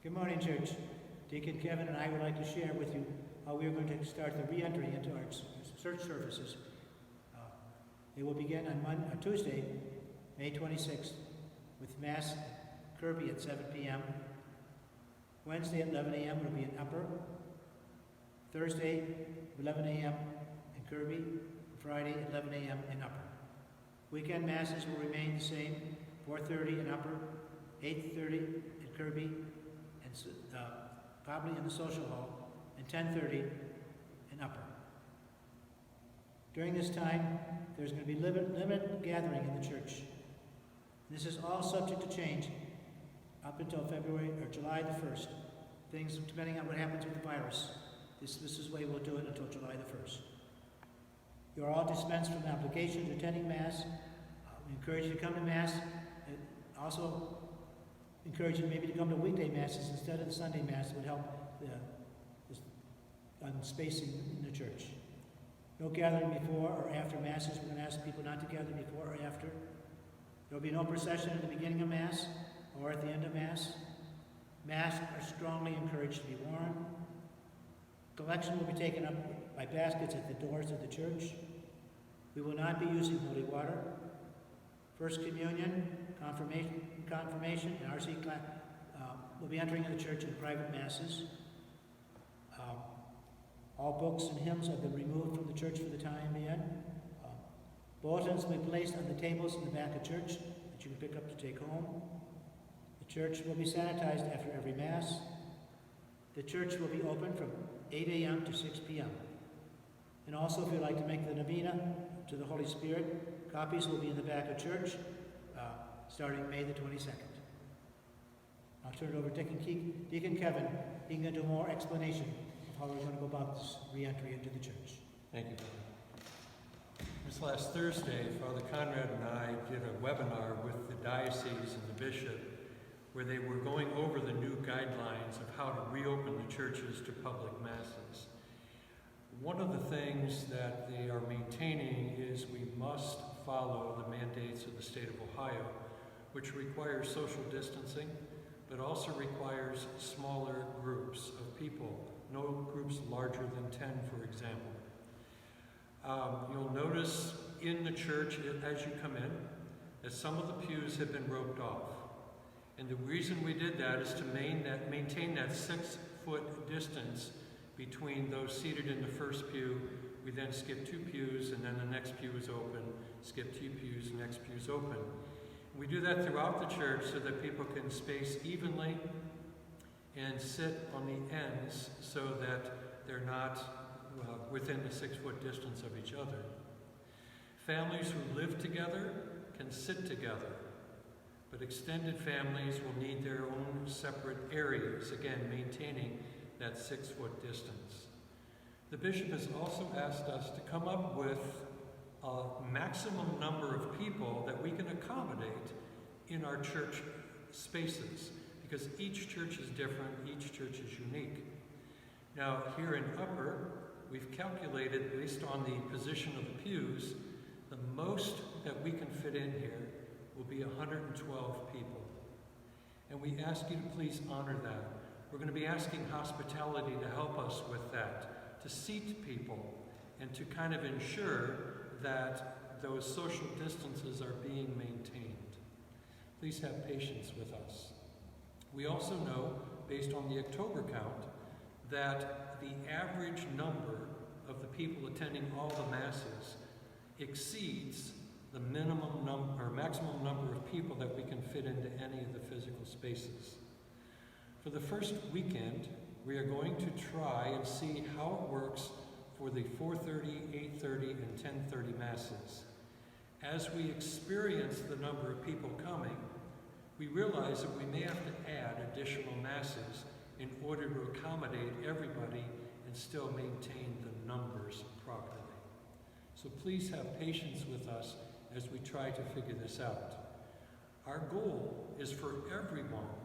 Good morning, church. Deacon Kevin and I would like to share with you how we are going to start the re-entry into our church services. They will begin on Tuesday, May 26th, with Mass at Kirby at 7 p.m. Wednesday at 11 a.m. will be in Upper. Thursday, 11 a.m. in Kirby. Friday, 11 a.m. in Upper. Weekend Masses will remain the same, 4:30 in Upper, 8:30 in Kirby, and probably in the social hall, and 10:30 in Upper. During this time, there's going to be limited gathering in the church. This is all subject to change up until February or July the 1st. Things depending on what happens with the virus. This is the way we'll do it until July the 1st. You are all dispensed from obligations attending Mass. We encourage you to come to Mass. And also encourage you maybe to come to weekday Masses instead of the Sunday Mass. It would help on spacing in the church. No gathering before or after Masses. We're going to ask people not to gather before or after. There will be no procession at the beginning of Mass or at the end of Mass. Masks are strongly encouraged to be worn. Collection will be taken up by baskets at the doors of the church. We will not be using holy water. First Communion, Confirmation, and RC class will be entering the church in private Masses. All books and hymns have been removed from the church for the time being. Bulletins will be placed on the tables in the back of church that you can pick up to take home. The church will be sanitized after every Mass. The church will be open from 8 a.m. to 6 p.m. And also, if you'd like to make the novena to the Holy Spirit, copies will be in the back of church starting May the 22nd. I'll turn it over to Deacon Kevin. He can do more explanation of how we're going to go about this re-entry into the church. Thank you. This last Thursday, Father Conrad and I did a webinar with the diocese and the bishop where they were going over the new guidelines of how to reopen the churches to public masses. One of the things that they are maintaining is we must follow the mandates of the state of Ohio, which requires social distancing, but also requires smaller groups of people, no groups larger than 10, for example. You'll notice in the church, as you come in, that some of the pews have been roped off. And the reason we did that is to maintain that 6-foot distance between those seated in the first pew. We then skip 2 pews, and then the next pew is open, skip 2 pews, next pew is open. We do that throughout the church so that people can space evenly and sit on the ends so that they're not within the 6-foot distance of each other. Families who live together can sit together, but extended families will need their own separate areas, again, maintaining that 6-foot distance. The bishop has also asked us to come up with a maximum number of people that we can accommodate in our church spaces, because each church is different, each church is unique. Now, here in Upper, we've calculated, based on the position of the pews, the most that we can fit in here will be 112 people. And we ask you to please honor that. We're going to be asking hospitality to help us with that, to seat people, and to kind of ensure that those social distances are being maintained. Please have patience with us. We also know, based on the October count, that the average number of the people attending all the Masses exceeds the minimum number or maximum number of people that we can fit into any of the physical spaces. For the first weekend, we are going to try and see how it works for the 4:30, 8:30, and 10:30 Masses. As we experience the number of people coming, we realize that we may have to add additional Masses in order to accommodate everybody and still maintain the numbers properly. So please have patience with us as we try to figure this out. Our goal is for everyone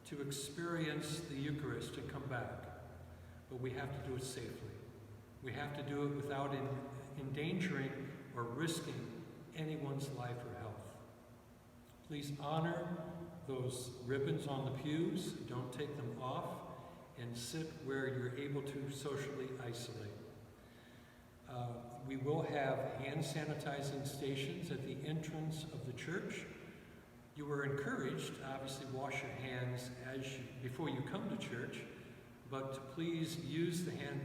to experience the Eucharist and come back, but we have to do it safely. We have to do it without endangering or risking anyone's life or health. Please honor those ribbons on the pews, don't take them off, and sit where you're able to socially isolate. We will have hand sanitizing stations at the entrance of the church. You are encouraged to obviously wash your hands before you come to church, but please use the hand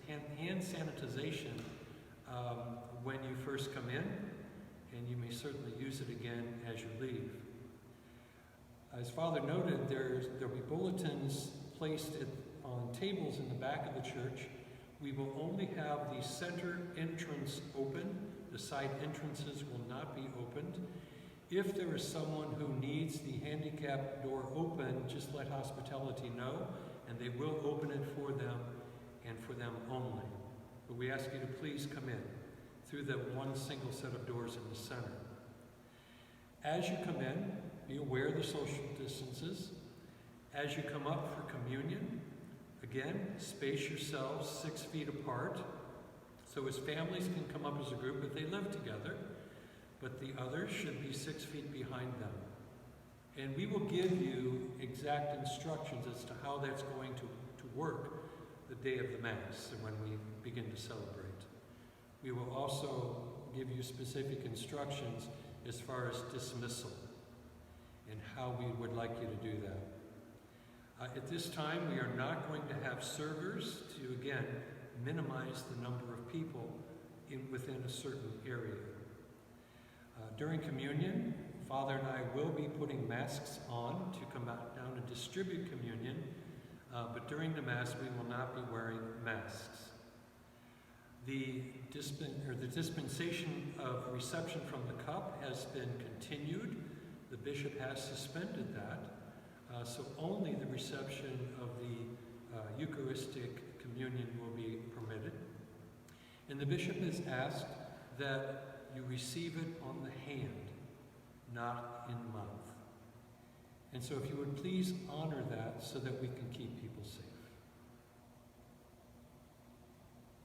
sanitization when you first come in, and you may certainly use it again as you leave. As Father noted, there'll be bulletins placed on tables in the back of the church. We will only have the center entrance open. The side entrances will not be opened. If there is someone who needs the handicap door open, just let hospitality know, and they will open it for them and for them only. But we ask you to please come in through the one single set of doors in the center. As you come in, be aware of the social distances. As you come up for communion, again, space yourselves 6 feet apart, so as families can come up as a group if they live together, but the others should be 6 feet behind them. And we will give you exact instructions as to how that's going to work the day of the Mass and when we begin to celebrate. We will also give you specific instructions as far as dismissal and how we would like you to do that. At this time, we are not going to have servers to, again, minimize the number of people within a certain area. During communion, Father and I will be putting masks on to come out down and distribute communion, but during the Mass, we will not be wearing masks. The dispensation of reception from the cup has been continued. The bishop has suspended that. So only the reception of the Eucharistic communion will be permitted. And the bishop has asked that you receive it on the hand, not in the mouth. And so if you would please honor that so that we can keep people safe.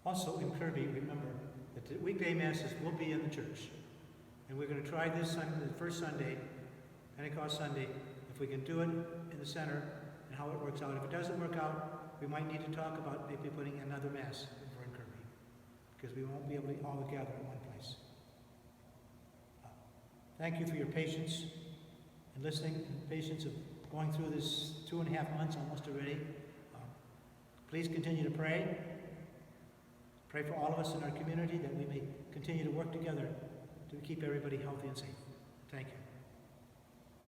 Also in Kirby, remember that the weekday Masses will be in the church. And we're going to try this Sunday, the first Sunday, Pentecost Sunday, if we can do it in the center and how it works out. If it doesn't work out, we might need to talk about maybe putting another Mass over in Kirby, because we won't be able to all gather in one place. Thank you for your patience and listening, and patience of going through this 2.5 months almost already. Please continue to pray. Pray for all of us in our community that we may continue to work together to keep everybody healthy and safe. Thank you.